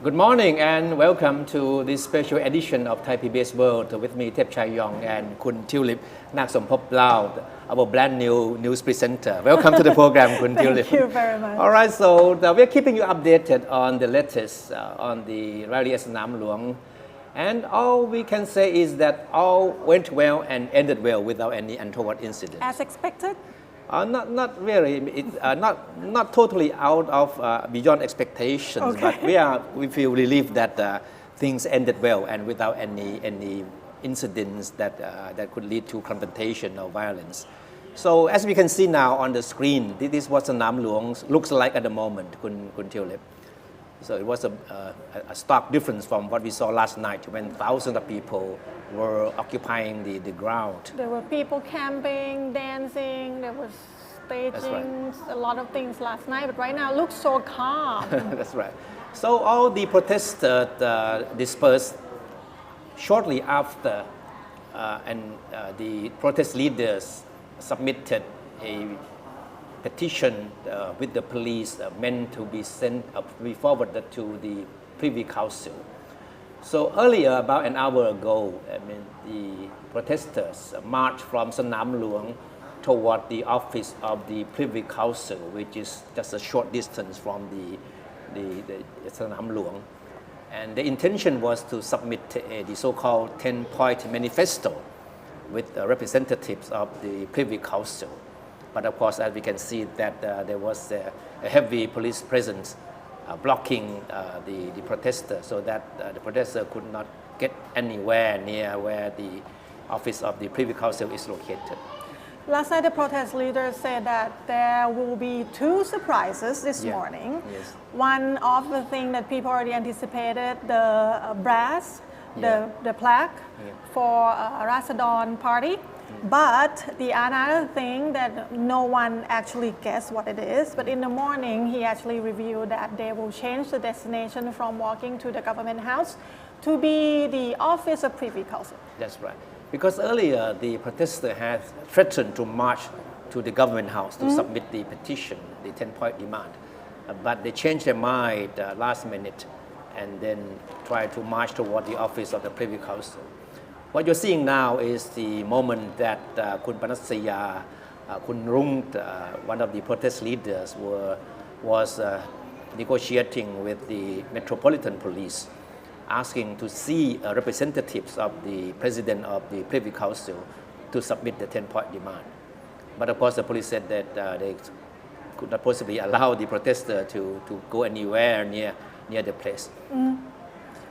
Good morning and welcome to this special edition of ThaiPBS World with me, Thep Chayong and Kun Tulip Naksomphop Lau, our brand new news presenter. Welcome to the program, Kun Tulip. Thank you very much. All right, so we're keeping you updated on the latest on the rally at Sanam Luang. And all we can say is that all went well and ended well without any untoward incident. As expected? Not really. It's not totally out of beyond expectations, Okay. but we feel relieved that things ended well and without any incidents that could lead to confrontation or violence. So as we can see now on the screen, this is what Sanam Luang looks like at the moment, Kun Tulip. So it was a stark difference from what we saw last night when thousands of people were occupying the ground. There were people camping, dancing, there was staging, a lot of things last night, but right now it looks so calm. That's right. So all the protesters dispersed shortly after, the protest leaders submitted a petition with the police meant to be forwarded to the Privy Council. So earlier, about an hour ago, the protesters marched from Sanam Luang toward the office of the Privy Council, which is just a short distance from the Sanam Luang. And the intention was to submit the so-called 10-point manifesto with representatives of the Privy Council. But of course, as we can see, that there was a heavy police presence blocking the protesters, so that the protesters could not get anywhere near where the office of the Privy Council is located. Last night, the protest leaders said that there will be two surprises this morning. Yes. One of the things that people already anticipated, the brass, the plaque for Rasadon party. But the another thing that no one actually guessed what it is, but in the morning he actually revealed that they will change the destination from walking to the government house to be the office of Privy Council. That's right. Because earlier the protesters had threatened to march to the government house to submit the petition, the 10-point demand. But they changed their mind last minute and then tried to march toward the office of the Privy Council. What you're seeing now is the moment that Kun Panatsaya, Kun Rung, one of the protest leaders, was negotiating with the Metropolitan Police, asking to see representatives of the President of the Privy Council to submit the 10-point demand. But of course, the police said that they could not possibly allow the protester to go anywhere near the place.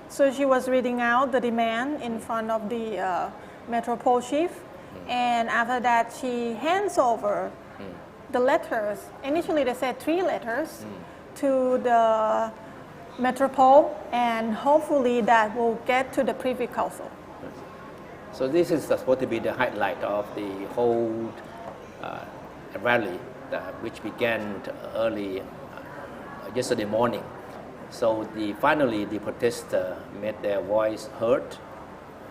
So she was reading out the demand in front of the Metropole chief, and after that she hands over the letters. Initially they said 3 letters to the Metropole, and hopefully that will get to the Privy Council. So this is supposed to be the highlight of the whole rally, which began early yesterday morning. So finally the protesters made their voice heard,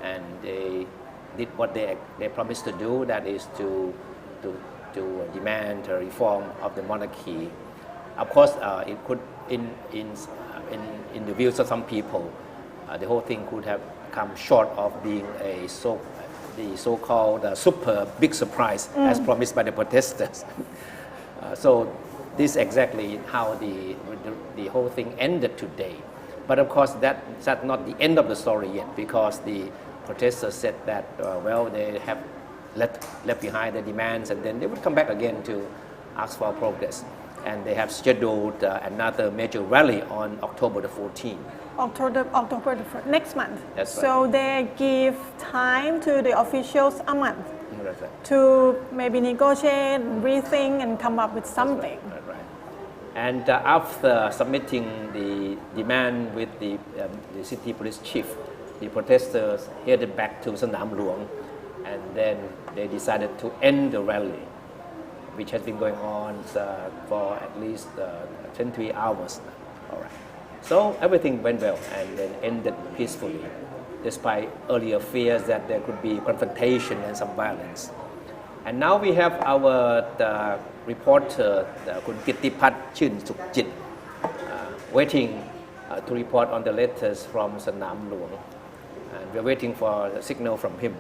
and they did what they promised to do, that is to demand a reform of the monarchy. Of course, it could, in the views of some people, the whole thing could have come short of being the so-called super big surprise as promised by the protesters. So this is exactly how the whole thing ended today. But of course, that's not the end of the story yet, because the protesters said that, they have left behind the demands, and then they would come back again to ask for progress. And they have scheduled another major rally on October the 14th. October the 1st, next month. That's right. So they give time to the officials a month That's right. to maybe negotiate, rethink, and come up with something. Right. And after submitting the demand with the city police chief, the protesters headed back to Sanam Luang, and then they decided to end the rally, which has been going on for at least 23 hours now. All right. So everything went well and then ended peacefully, despite earlier fears that there could be confrontation and some violence. And now we have our reporter, Kun Kittipat Chun Sukjit, waiting to report on the latest from Sanam Luang. And we're waiting for a signal from him.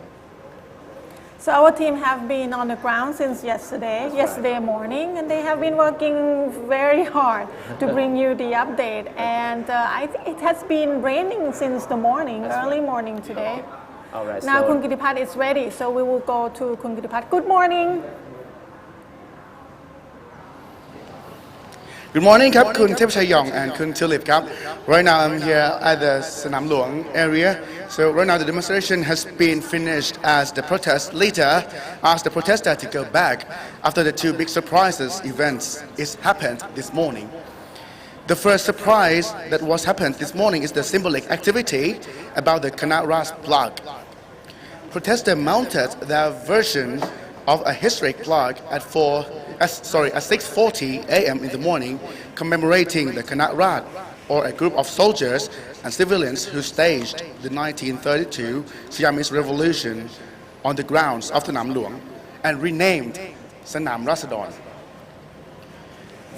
So our team have been on the ground since yesterday morning, and they have been working very hard to bring you the update. And I think it has been raining since the morning, early morning today. All right. Now Kun Kitipat is ready, so we will go to Kun Kitipat. Good morning. Good morning, Kun Tepchayong and Kun Tulip. Right now I'm here at the Sanam Luang area. So right now the demonstration has been finished as the protest leader asked the protester to go back after the two big surprises events happened this morning. The first surprise that was happened this morning is the symbolic activity about the Kanat Ras plaque. Protesters mounted their version of a historic plaque at 6:40 a.m. in the morning, commemorating the Kanat Rat, or a group of soldiers and civilians who staged the 1932 Siamese Revolution on the grounds of Sanam Luang and renamed Sanam Rasadon.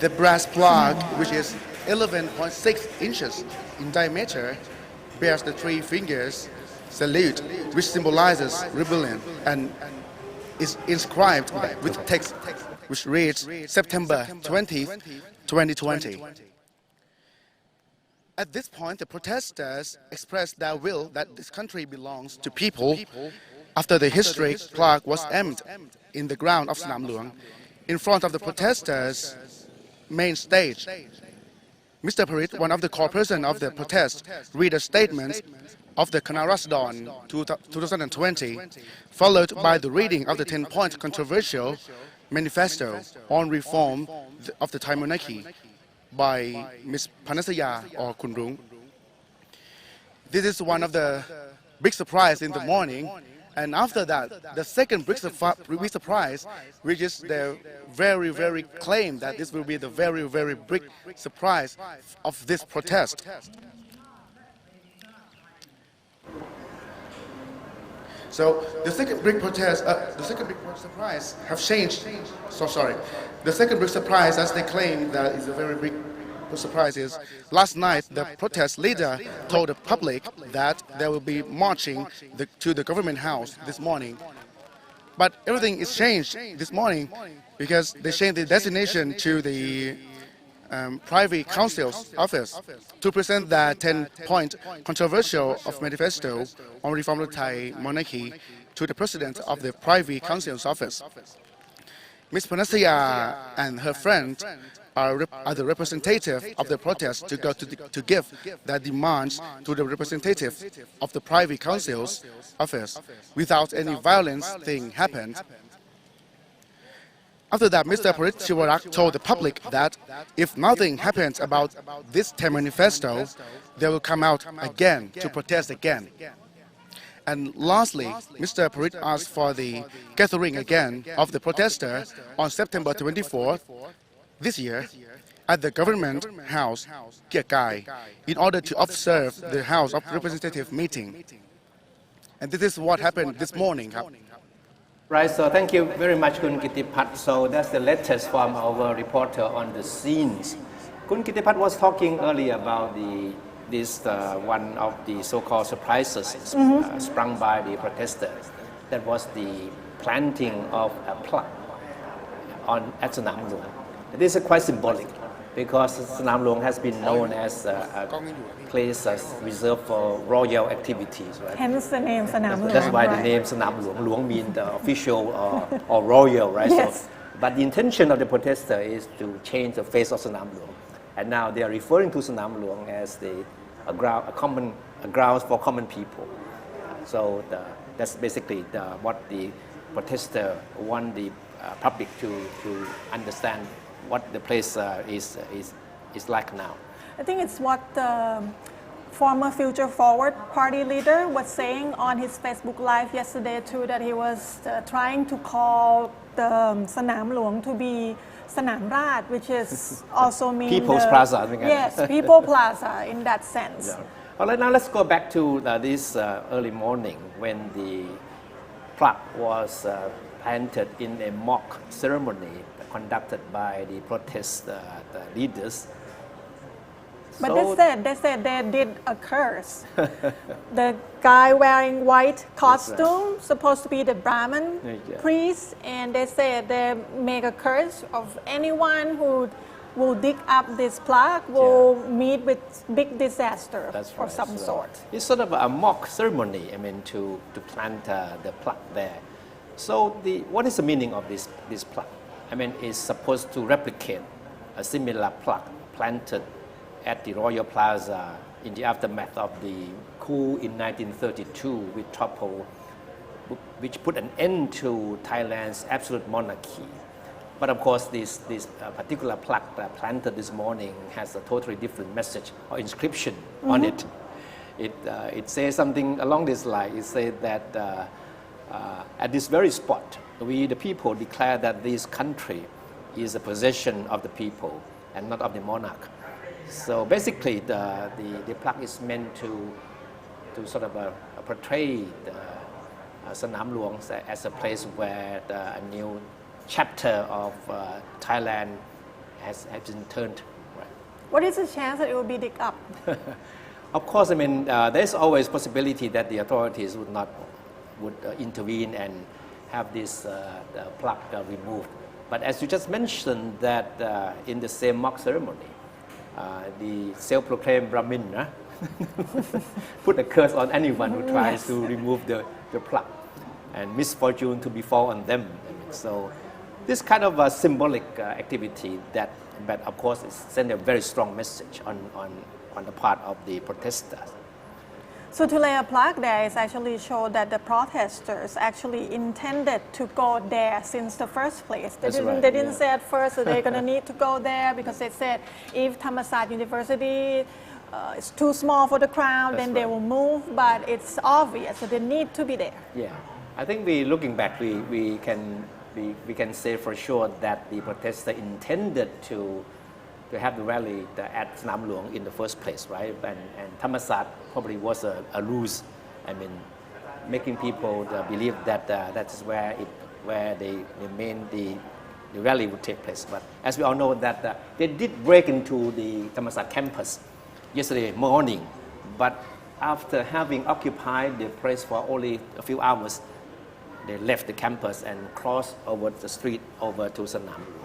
The brass plaque, which is 11.6 inches in diameter, bears the three fingers salute, which symbolizes rebellion, and is inscribed with text which reads September 20, 2020. At this point, the protesters expressed their will that this country belongs to people after the historic plaque was aimed in the ground of Sanam Luang in front of the protesters' main stage. Mr. Parit, one of the core persons of the protest, read a statement of the Kanat Rasadon 2020, followed by the reading of the 10-point controversial manifesto on reform of the Thai monarchy by Ms. Panasaya or Kunrung. This is one of the big surprises in the morning, and after that, the second big surprise, which is the very claim that this will be the very big surprise of this protest. So the second big surprise have changed. So sorry. The second big surprise, as they claim that is a very big surprise, is last night the protest leader told the public that they will be marching to the government house this morning. But everything is changed this morning because they changed the destination to the Privy Council's office to present the 10-point controversial of manifesto on reform of the Thai monarchy to the president of the Privy Council's office. Ms. Panasaya and her friend are the representative of the protest to go to give their demands to the representative of the Privy Council's office without any violence thing happened. After that, Mr. Parit Chiwarak told the public that if nothing happens about this manifesto, they will come out again to protest again. And lastly, Mr. Parit asked for the gathering again of the protesters on September 24th this year at the government house, Kiekai, in order to observe the House of Representatives meeting. And this is what happened this morning. Right, so thank you very much, Kun Kitipat. So that's the latest from our reporter on the scenes. Kun Kitipat was talking earlier about this one of the so-called surprises sprung by the protesters. That was the planting of a plaque at Sanam Luang. This is quite symbolic because Sanam Luang has been known as a place reserved for royal activities, right? Hence the name Sanam Luang. That's why the name Sanam Luang. Luang means the official or royal, right? Yes. So, but the intention of the protester is to change the face of Sanam Luang, and now they are referring to Sanam Luang as a grounds for common people. So that's basically what the protester want the public to understand what the place is like now. I think it's what the former Future Forward party leader was saying on his Facebook Live yesterday too, that he was trying to call the Sanam Luang to be Sanam Rat, which is also mean People's Plaza. Yes, People Plaza in that sense. Yeah. All right, now let's go back to this early morning when the plaque was planted in a mock ceremony conducted by the protest leaders. But So- they said they did a curse. The guy wearing white costume supposed to be the Brahmin Yeah. priest, and they said they make a curse of anyone who will dig up this plaque will meet with big disaster That's or right. some So sort. It's sort of a mock ceremony, I mean, to plant the plaque there. So what is the meaning of this plaque? I mean, it's supposed to replicate a similar plaque planted at the Royal Plaza in the aftermath of the coup in 1932, which put an end to Thailand's absolute monarchy. But of course, this particular plaque planted this morning has a totally different message or inscription on it. It says something along this line. It says that at this very spot, we, the people, declare that this country is a possession of the people and not of the monarch. So basically, the plaque is meant to sort of portray the Sanam Luang as a place where a new chapter of Thailand has been turned. Right. What is the chance that it will be dig up? Of course, I mean, there's always possibility that the authorities would intervene and have this plaque removed. But as you just mentioned, that in the same mock ceremony, the self-proclaimed Brahmin put a curse on anyone who tries to remove the plaque, and misfortune to befall on them. So this kind of a symbolic activity but of course it sends a very strong message on the part of the protesters. So to lay a plaque there is actually show that the protesters actually intended to go there since the first place. They didn't say at first that they're going to need to go there because they said if Thammasat University is too small for the crowd, then they will move. But it's obvious that they need to be there. Yeah, I think looking back, we can say for sure that the protesters intended to have the rally at Sanam Luang in the first place, right? And Thammasat probably was a ruse. I mean, making people believe that that is where the rally would take place. But as we all know that they did break into the Thammasat campus yesterday morning, but after having occupied the place for only a few hours, they left the campus and crossed over the street over to Sanam Luang.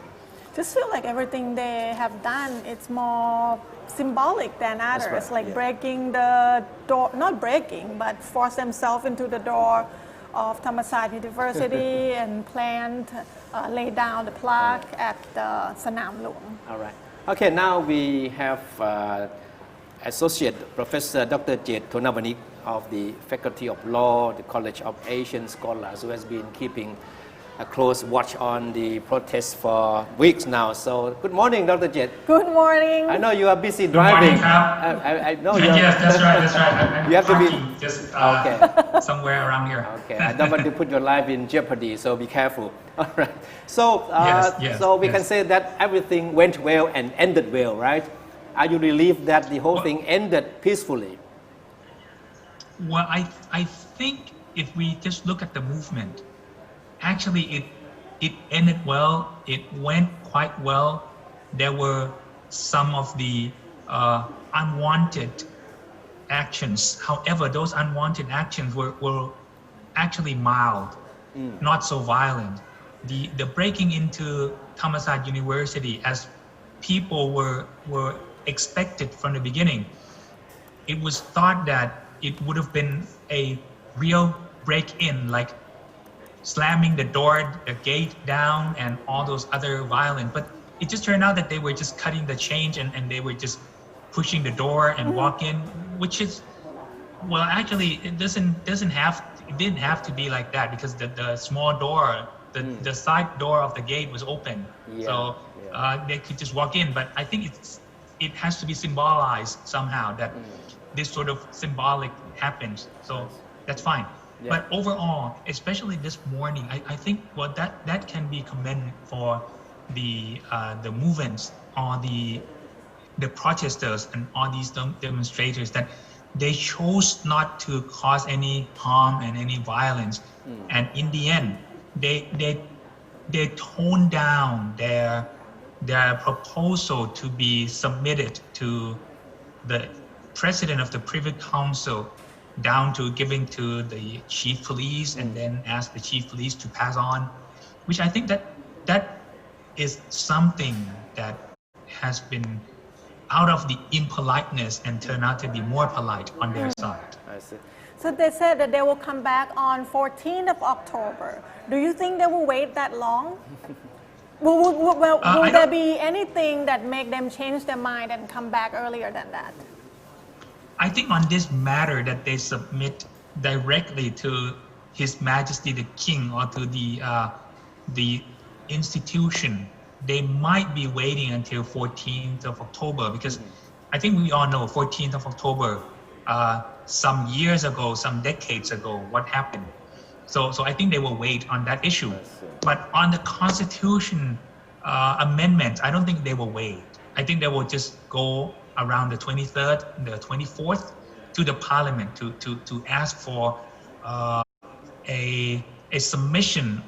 Just feel like everything they have done, it's more symbolic than others, right, like breaking the door, not breaking, but force themselves into the door of Thammasat University and lay down the plaque at Sanam Luang. All right. Okay, now we have Associate Professor Dr. Jet Thonavanik of the Faculty of Law, the College of Asian Scholars, who has been keeping a close watch on the protests for weeks now. So, good morning, Dr. Jet. Good morning. I know you are busy driving. Good morning, I know yes, that's right. I'm You have to be- parking just Okay. somewhere around here. Okay, I don't want to put your life in jeopardy, so be careful. All right. So, Yes, so we can yes. say that everything went well and ended well, right? Are you relieved that the whole thing ended peacefully? Well, I think if we just look at the movement, actually it ended well. It went quite well. There were some of the unwanted actions. However, those unwanted actions were actually mild, not so violent. The breaking into Thammasat University, as people were expected from the beginning, it was thought that it would have been a real break-in, like slamming the door, the gate down, and all those other violent. But it just turned out that they were just cutting the change and they were just pushing the door and walk in, which is, well, actually, it didn't have to be like that, because the small door, the side door of the gate was open, so they could just walk in. But I think it has to be symbolized somehow that this sort of symbolic happens. So that's fine. Yeah. But overall, especially this morning, I think that can be commended for the movements or the protesters and all these demonstrators, that they chose not to cause any harm and any violence. And in the end, they toned down their proposal to be submitted to the president of the Privy Council down to giving to the chief police and then ask the chief police to pass on, which I think that is something that has been out of the impoliteness and turned out to be more polite on their side. I see. So they said that they will come back on 14th of October. Do you think they will wait that long? Will there be anything that make them change their mind and come back earlier than that? I think on this matter that they submit directly to His Majesty the King or to the institution, they might be waiting until 14th of October because I think we all know 14th of October, some years ago, some decades ago, what happened. So I think they will wait on that issue. But on the Constitution amendment, I don't think they will wait. I think they will just go around the 23rd, the 24th to the Parliament to ask for a submission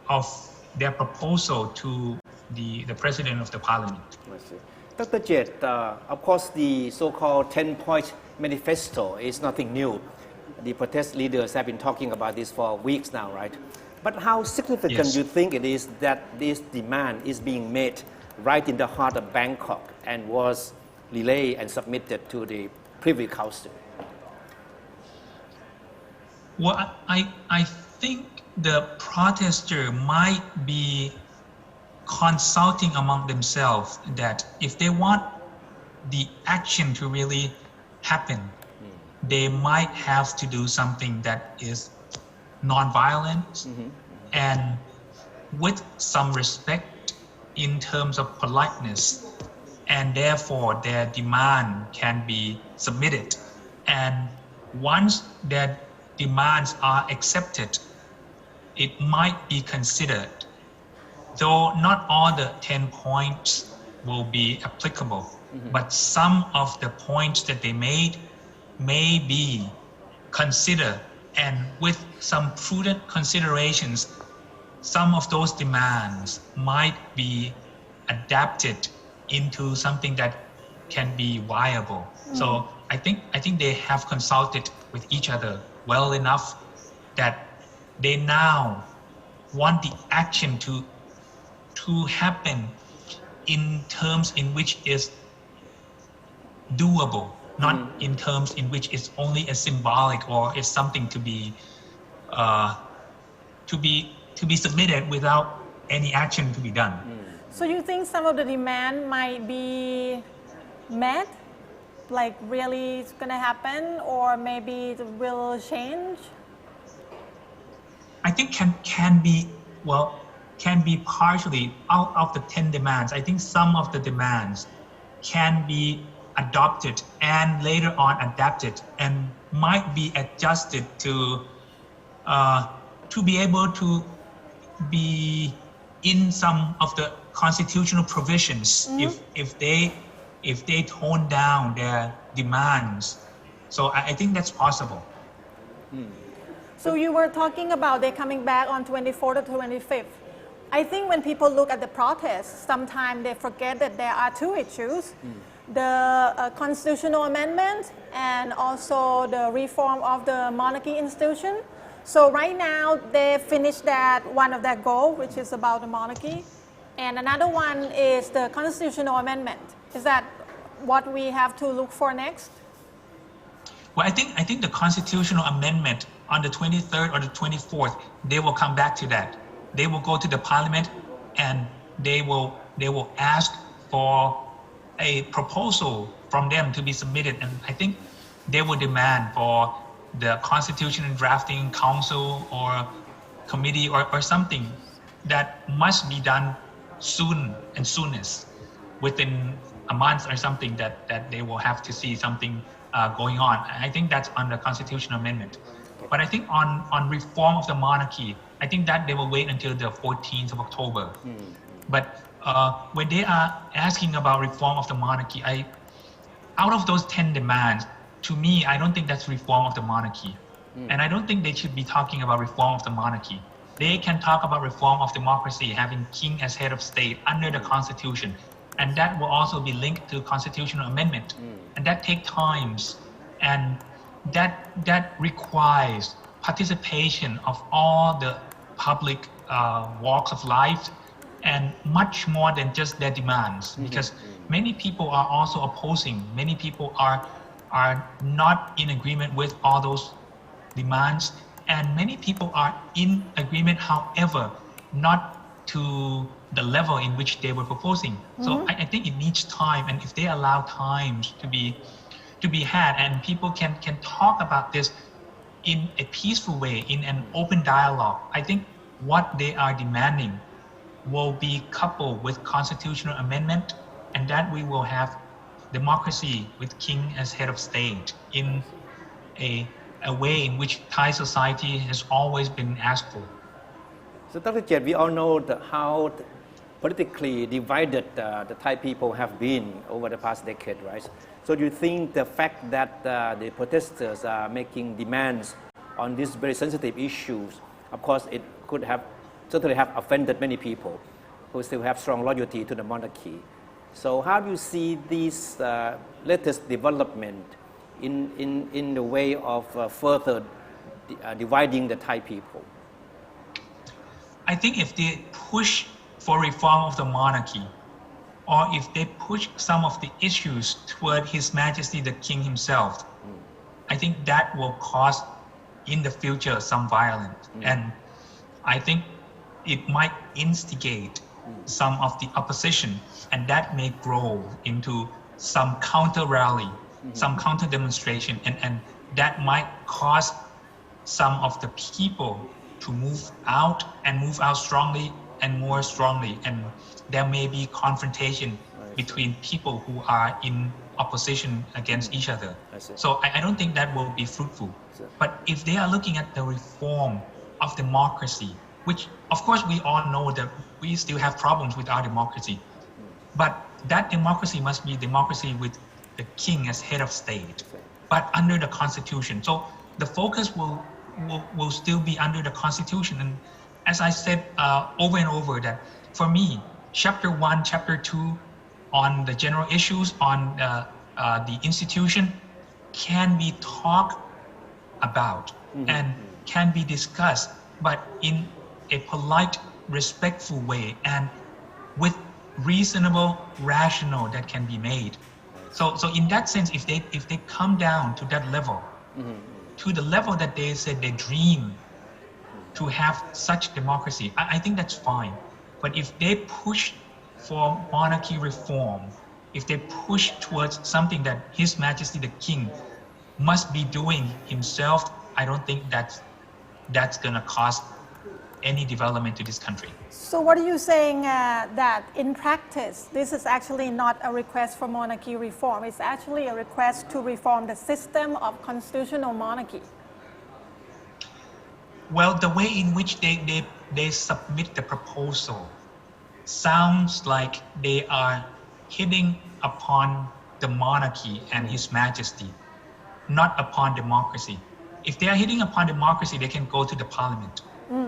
of their proposal to the President of the Parliament. I see. Dr. Jet, of course, the so-called 10-point manifesto is nothing new. The protest leaders have been talking about this for weeks now, right? But how significant Yes. do you think it is that this demand is being made right in the heart of Bangkok and was relayed and submitted to the Privy Council? Well, I think the protesters might be consulting among themselves that if they want the action to really happen, they might have to do something that is non-violent and with some respect in terms of politeness, and therefore their demand can be submitted. And once their demands are accepted, it might be considered, though not all the 10 points will be applicable, but some of the points that they made may be considered, and with some prudent considerations, some of those demands might be adapted into something that can be viable. So I think they have consulted with each other well enough that they now want the action to happen in terms in which is doable, not in terms in which it's only a symbolic or it's something to be submitted without any action to be done. So you think some of the demand might be met, like really it's gonna happen, or maybe it will change? I think can be partially out of the 10 demands. I think some of the demands can be adopted and later on adapted and might be adjusted to be able to be in some of the constitutional provisions if they tone down their demands. So I think that's possible. So you were talking about they coming back on 24th or 25th. I think when people look at the protests, sometimes they forget that there are two issues. The constitutional amendment and also the reform of the monarchy institution. So right now they finished that one of their goals, which is about the monarchy. And another one is the constitutional amendment. Is that what we have to look for next? Well, I think the constitutional amendment on the 23rd or the 24th, they will come back to that. They will go to the parliament and they will ask for a proposal from them to be submitted. And I think they will demand for the Constitution and Drafting Council or committee or something that must be done soon and soonest, within a month or something that they will have to see something going on. I think that's on the constitutional amendment. But I think on reform of the monarchy, I think that they will wait until the 14th of October. But when they are asking about reform of the monarchy, out of those 10 demands, to me, I don't think that's reform of the monarchy. And I don't think they should be talking about reform of the monarchy. They can talk about reform of democracy, having king as head of state under the constitution. and that will also be linked to constitutional amendment, and that take times, and that requires participation of all the public walks of life, and much more than just their demands, because many people are also opposing. Many people are not in agreement with all those demands, and many people are in agreement, however, not to the level in which they were proposing. So I think it needs time, and if they allow times to be had, and people can talk about this in a peaceful way, in an open dialogue, I think what they are demanding will be coupled with constitutional amendment, and that we will have democracy with king as head of state in a way in which Thai society has always been asked for. So Dr. Jet, we all know how politically divided the Thai people have been over the past decade, right? So do you think the fact that the protesters are making demands on these very sensitive issues, of course it could have certainly have offended many people who still have strong loyalty to the monarchy. So how do you see this latest development in the way of further dividing the Thai people? I think if they push for reform of the monarchy, or if they push some of the issues toward His Majesty the King himself, I think that will cause in the future some violence. And I think it might instigate some of the opposition, and that may grow into some counter rally, some counter demonstration, and that might cause some of the people to move out strongly and more strongly, and there may be confrontation between people who are in opposition against each other. So I don't think that will be fruitful. But if they are looking at the reform of democracy, which of course we all know that we still have problems with our democracy, but that democracy must be democracy with the king as head of state, but under the constitution. So the focus will still be under the constitution. And as I said over and over, that for me, chapter 1, chapter 2 on the general issues on the institution can be talked about and can be discussed, but in a polite, respectful way and with reasonable rationale that can be made. So in that sense, if they come down to that level, to the level that they said they dream to have such democracy, I think that's fine. But if they push for monarchy reform, if they push towards something that His Majesty the King must be doing himself, I don't think that's gonna cause any development to this country. So what are you saying that in practice, this is actually not a request for monarchy reform, it's actually a request to reform the system of constitutional monarchy? Well, the way in which they submit the proposal sounds like they are hitting upon the monarchy and His Majesty, not upon democracy. If they are hitting upon democracy, they can go to the parliament,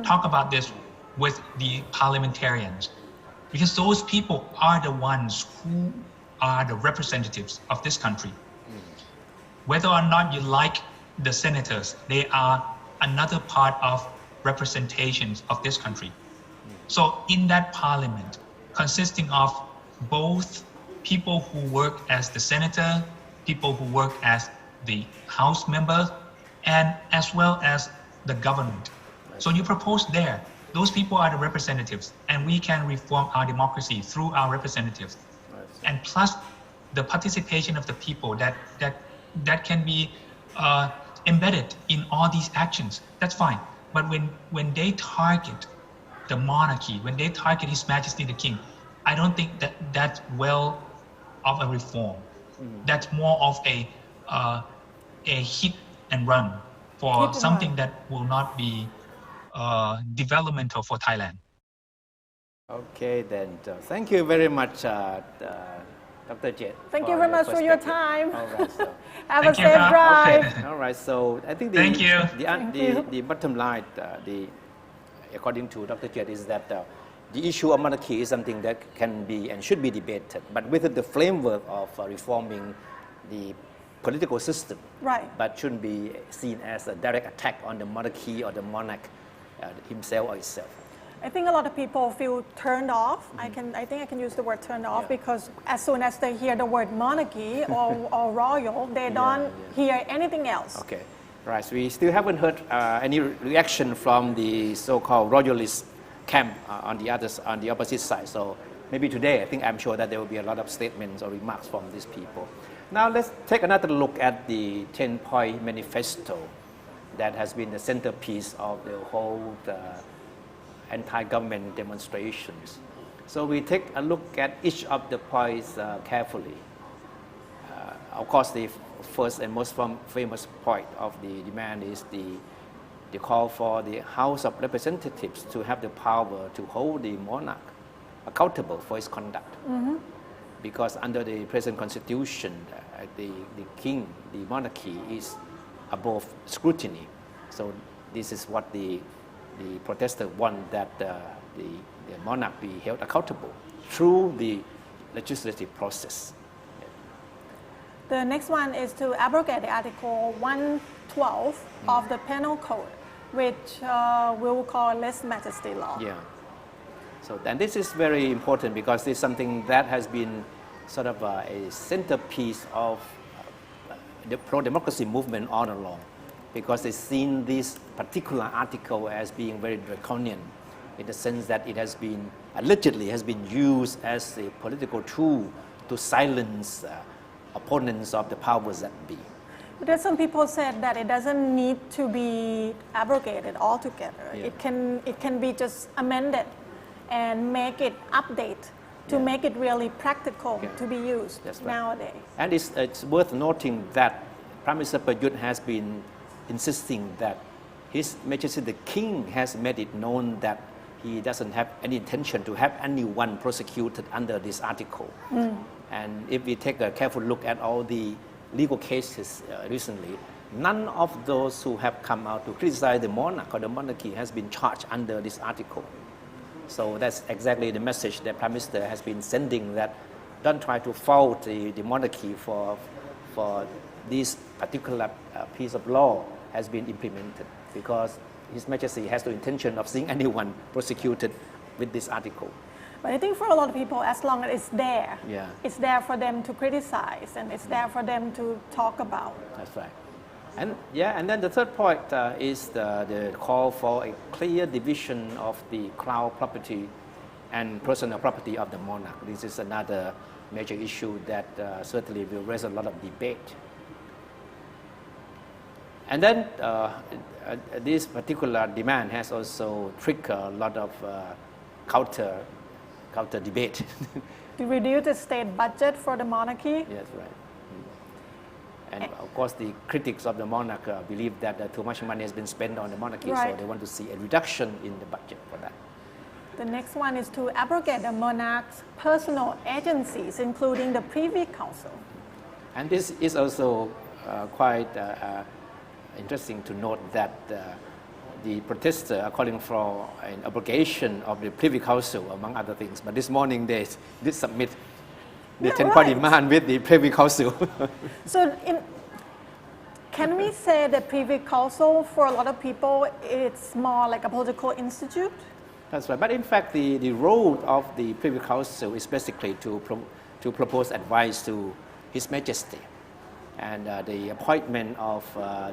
talk about this with the parliamentarians, because those people are the ones who are the representatives of this country. Whether or not you like the senators, they are another part of representations of this country. So in that parliament, consisting of both people who work as the senator, people who work as the House members, and as well as the government. So you propose there, those people are the representatives, and we can reform our democracy through our representatives. And plus the participation of the people that can be embedded in all these actions, that's fine. But when they target the monarchy, when they target His Majesty the King, I don't think that's well of a reform. That's more of a hit and run for something that will not be developmental for Thailand. Okay, then thank you very much, Dr. Jet. Thank you very much for your time. All right, so. Have a safe drive. Okay. All right, so I think the bottom line, according to Dr. Jet, is that the issue of monarchy is something that can be and should be debated, but within the framework of reforming the political system, Right. but shouldn't be seen as a direct attack on the monarchy or the monarch himself or itself. I think a lot of people feel turned off. I think I can use the word turned off because as soon as they hear the word monarchy or royal, they don't hear anything else. Okay, right. So we still haven't heard any reaction from the so-called royalist camp on the opposite side. So maybe today, I'm sure that there will be a lot of statements or remarks from these people. Now let's take another look at the 10-point manifesto that has been the centerpiece of the whole anti-government demonstrations. So we take a look at each of the points carefully. Of course, the first and most famous point of the demand is the call for the House of Representatives to have the power to hold the monarch accountable for his conduct. Because under the present constitution, the king, the monarchy is above scrutiny. So this is what the protesters want, that the monarch be held accountable through the legislative process. The next one is to abrogate the Article 112 of the Penal Code, which we will call lèse majesté law. Yeah. So then this is very important because this is something that has been sort of a centerpiece of the pro-democracy movement all along, because they've seen this particular article as being very draconian in the sense that it has been allegedly used as a political tool to silence opponents of the powers that be. But there's some people said that it doesn't need to be abrogated altogether. Yeah. It can be just amended and make it update to make it really practical to be used nowadays. And it's worth noting that Prime Minister Prayut has been insisting that His Majesty the King has made it known that he doesn't have any intention to have anyone prosecuted under this article. And if we take a careful look at all the legal cases recently, none of those who have come out to criticize the monarch or the monarchy has been charged under this article. So that's exactly the message that Prime Minister has been sending, that don't try to fault the monarchy for this particular piece of law has been implemented, because His Majesty has no intention of seeing anyone prosecuted with this article. But I think for a lot of people, as long as it's there, Yeah. it's there for them to criticize and it's there for them to talk about. That's right. And then the third point is the call for a clear division of the crown property and personal property of the monarch. This is another major issue that certainly will raise a lot of debate. And then this particular demand has also triggered a lot of counter debate. To reduce the state budget for the monarchy. Yes, right. And of course, the critics of the monarch believe that too much money has been spent on the monarchy, so Right. they want to see a reduction in the budget for that. The next one is to abrogate the monarch's personal agencies, including the Privy Council. And this is also quite interesting to note that the protesters are calling for an abrogation of the Privy Council, among other things. But this morning they did submit the 10-point demand with the Privy Council. So can we say that Privy Council, for a lot of people, it's more like a political institute? That's right. But in fact, the role of the Privy Council is basically to propose advice to His Majesty. And the appointment of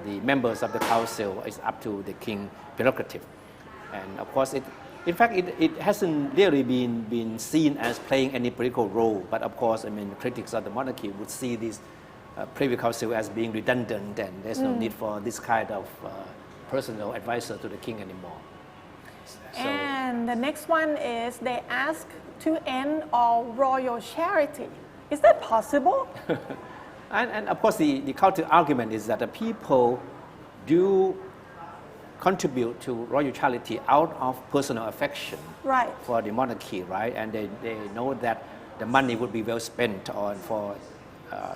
the members of the council is up to the king prerogative. And of course, it hasn't really been seen as playing any political role. But of course, critics of the monarchy would see this Privy Council as being redundant, and there's no need for this kind of personal advisor to the king anymore. So, And the next one is they ask to end all royal charity. Is that possible? And of course, the counter argument is that the people do contribute to royal charity out of personal affection Right. for the monarchy, right? And they know that the money would be well spent for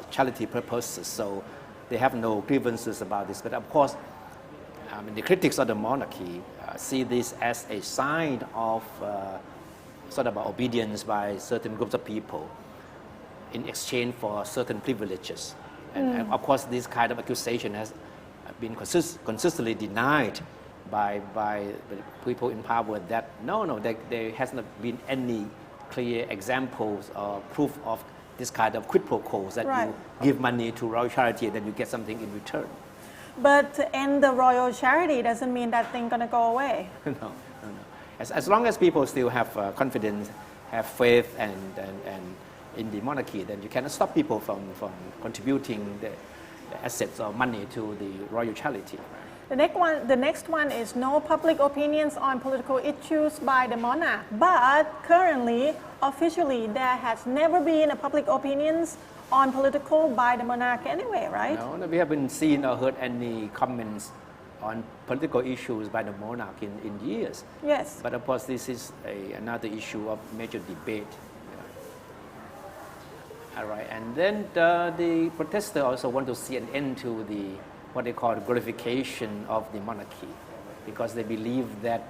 charity purposes, so they have no grievances about this. But of course, the critics of the monarchy see this as a sign of sort of obedience by certain groups of people in exchange for certain privileges. And of course, this kind of accusation has been consistently denied by the people in power that there has not been any clear examples or proof of this kind of quid pro quos that you give money to royal charity and then you get something in return. But to end the royal charity doesn't mean that thing gonna go away. No. As long as people still have confidence, have faith and in the monarchy, then you cannot stop people from contributing the assets or money to the royal charity. The next one is no public opinions on political issues by the monarch. But currently, officially, there has never been a public opinions on political by the monarch anyway, right? No, we haven't seen or heard any comments on political issues by the monarch in years. Yes. But of course, this is another issue of major debate. All right, and then the protesters also want to see an end to what they call glorification of the monarchy, because they believe that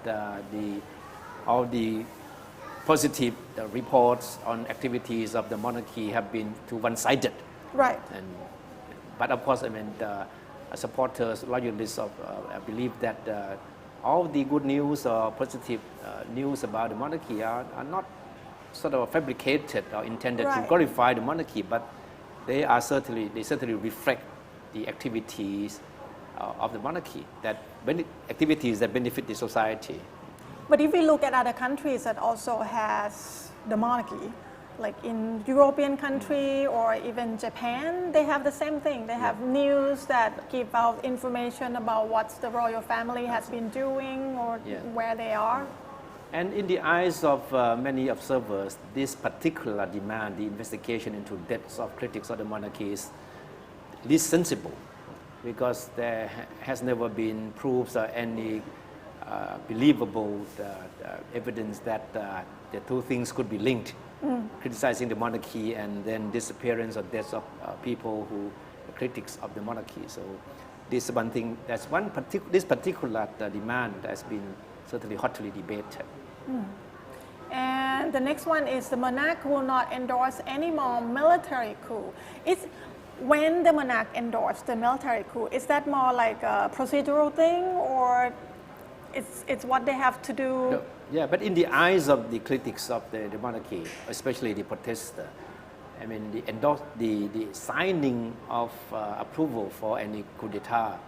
all the positive reports on activities of the monarchy have been too one-sided. Right. But of course, supporters, loyalists believe that all the good news or positive news about the monarchy are not sort of fabricated or intended to glorify the monarchy, but they certainly reflect the activities of the monarchy, activities that benefit the society. But if we look at other countries that also has the monarchy, like in European country or even Japan, they have the same thing. They have news that give out information about what the royal family has been doing or where they are. And in the eyes of many observers, this particular demand, the investigation into deaths of critics of the monarchy, is least sensible, because there has never been proofs or any believable evidence that the two things could be linked. Criticizing the monarchy and then disappearance or deaths of people who are critics of the monarchy. So this one thing, this particular demand has been certainly hotly debated. And the next one is the monarch will not endorse any more military coup. When the monarch endorsed the military coup, is that more like a procedural thing, or it's what they have to do? No, yeah, but in the eyes of the critics of the monarchy, especially the protesters, the signing of approval for any coup d'etat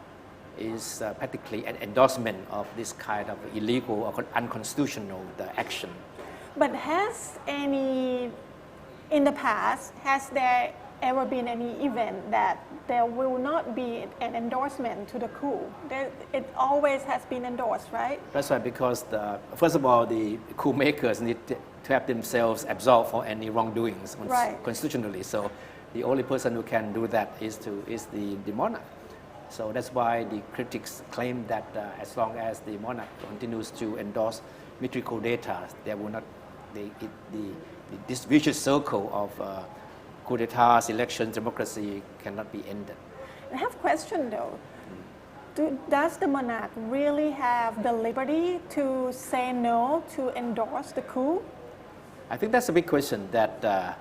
is practically an endorsement of this kind of illegal or unconstitutional action. But in the past, has there ever been any event that there will not be an endorsement to the coup? It always has been endorsed, right? That's right, because first of all, the coup makers need to have themselves absolved for any wrongdoings constitutionally. So the only person who can do that is the monarch. So that's why the critics claim that as long as the monarch continues to endorse military coup d'etats, there will not this vicious circle of coup d'etats, elections, democracy cannot be ended. I have a question though. Does the monarch really have the liberty to say no to endorse the coup? I think that's a big question that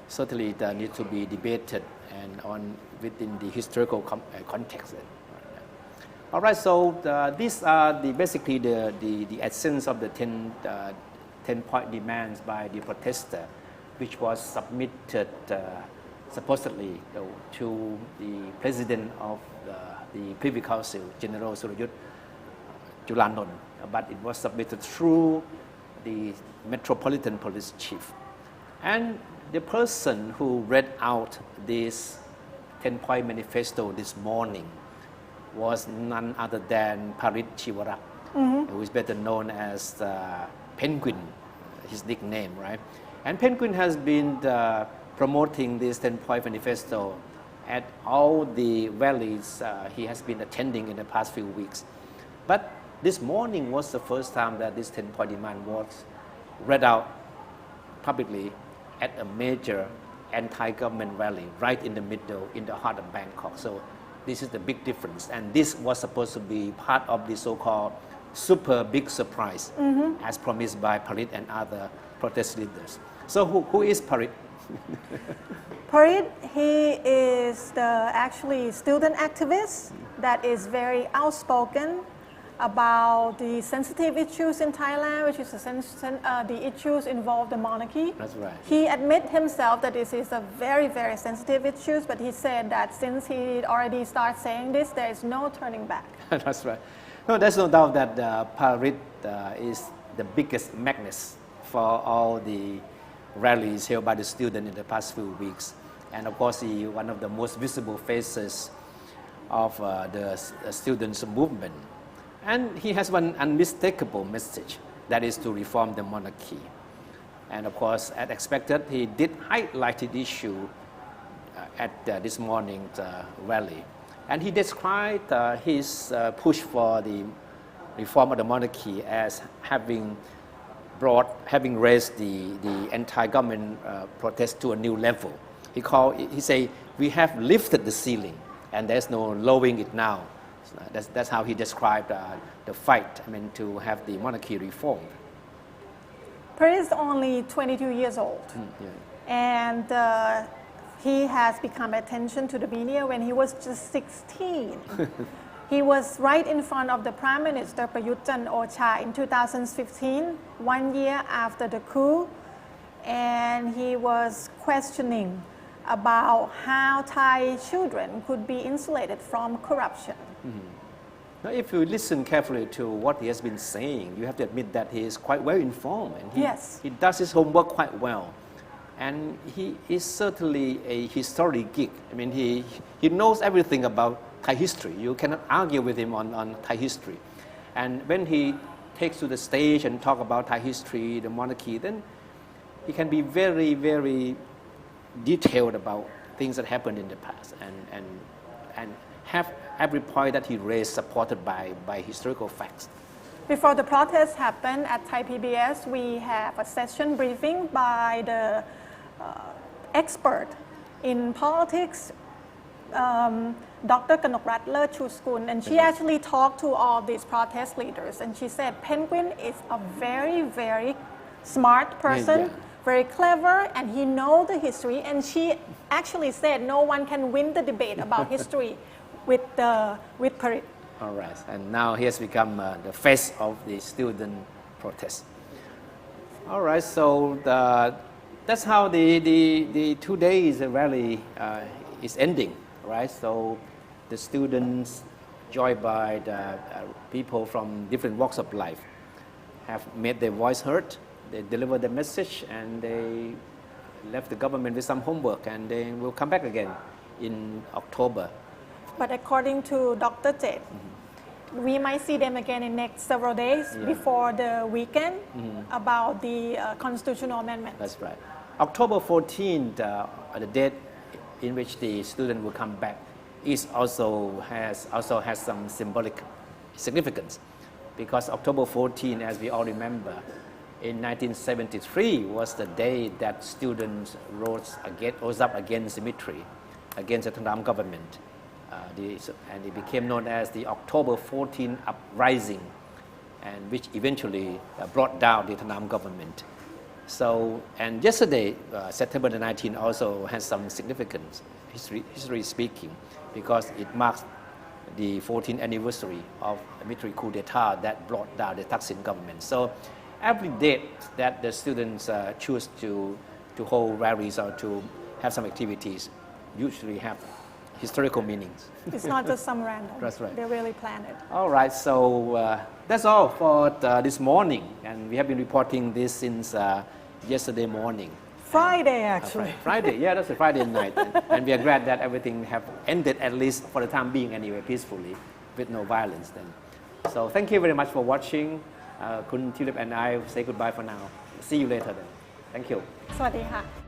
certainly needs to be debated and within the historical context. All right, so these are basically the essence of the 10-point demands by the protester, which was submitted supposedly to the president of the Privy Council, General Surayut Julanont, but it was submitted through the Metropolitan Police Chief. And the person who read out this 10-point manifesto this morning was none other than Parit Chiwarak, who is better known as Penguin, his nickname, right? And Penguin has been promoting this 10-point manifesto at all the rallies he has been attending in the past few weeks. But this morning was the first time that this 10-point demand was read out publicly at a major anti-government rally right in the middle, in the heart of Bangkok. So this is the big difference. And this was supposed to be part of the so-called super big surprise, as promised by Parit and other protest leaders. So who is Parit? Parit, he is the actually student activist that is very outspoken about the sensitive issues in Thailand, which is the issues involve the monarchy. That's right. He admit himself that this is a very, very sensitive issues, but he said that since he already started saying this, there is no turning back. That's right. No, there's no doubt that Parit is the biggest magnet for all the rallies held by the students in the past few weeks. And of course, he one of the most visible faces of the students' movement. And he has one unmistakable message, that is to reform the monarchy. And of course, as expected, he did highlight the issue at this morning's rally. And he described his push for the reform of the monarchy as having raised the anti-government protest to a new level. He said, we have lifted the ceiling and there's no lowering it now. So that's how he described the fight, to have the monarchy reformed. Parit is only 22 years old. And he has become attention to the media when he was just 16. He was right in front of the Prime Minister Prayut Chan-o-cha in 2015, 1 year after the coup, and he was questioning about how Thai children could be insulated from corruption. Now, if you listen carefully to what he has been saying, you have to admit that he is quite well informed and he does his homework quite well. And he is certainly a historic geek. He knows everything about Thai history. You cannot argue with him on Thai history. And when he takes to the stage and talk about Thai history, the monarchy, then he can be very, very detailed about things that happened in the past and have every point that he raised supported by historical facts. Before the protests happened at ThaiPBS, we have a session briefing by the expert in politics, Dr. Kanokrat Lerchuskun, and she actually talked to all these protest leaders, and she said Penguin is a very, very smart person, very clever, and he knows the history, and she actually said no one can win the debate about history with Parit. All right, and now he has become the face of the student protest. All right, so that's how the 2 days rally is ending, right? So the students, joined by the people from different walks of life, have made their voice heard. They delivered the message, and they left the government with some homework, and they will come back again in October. But according to Dr. Jet, we might see them again in next several days before the weekend about the constitutional amendment. That's right. October 14th, the date in which the student will come back, also has some symbolic significance, because October 14, as we all remember, in 1973 was the day that students rose up against the military, against the Thailand government. And it became known as the October 14 uprising, and which eventually brought down the Thailand government. So, and yesterday, September the 19th, also has some significance, history speaking, because it marks the 14th anniversary of the military coup d'etat that brought down the Thaksin government. So, every date that the students choose to hold rallies or to have some activities usually have historical meanings. It's not just some random. That's right. They really planned it. All right, so that's all for this morning, and we have been reporting this since yesterday morning. Friday, actually. Friday, yeah, that's a Friday night, and we are glad that everything have ended, at least for the time being anyway, peacefully, with no violence then. So thank you very much for watching. Kun Tulip and I say goodbye for now. See you later then. Thank you. สวัสดีค่ะ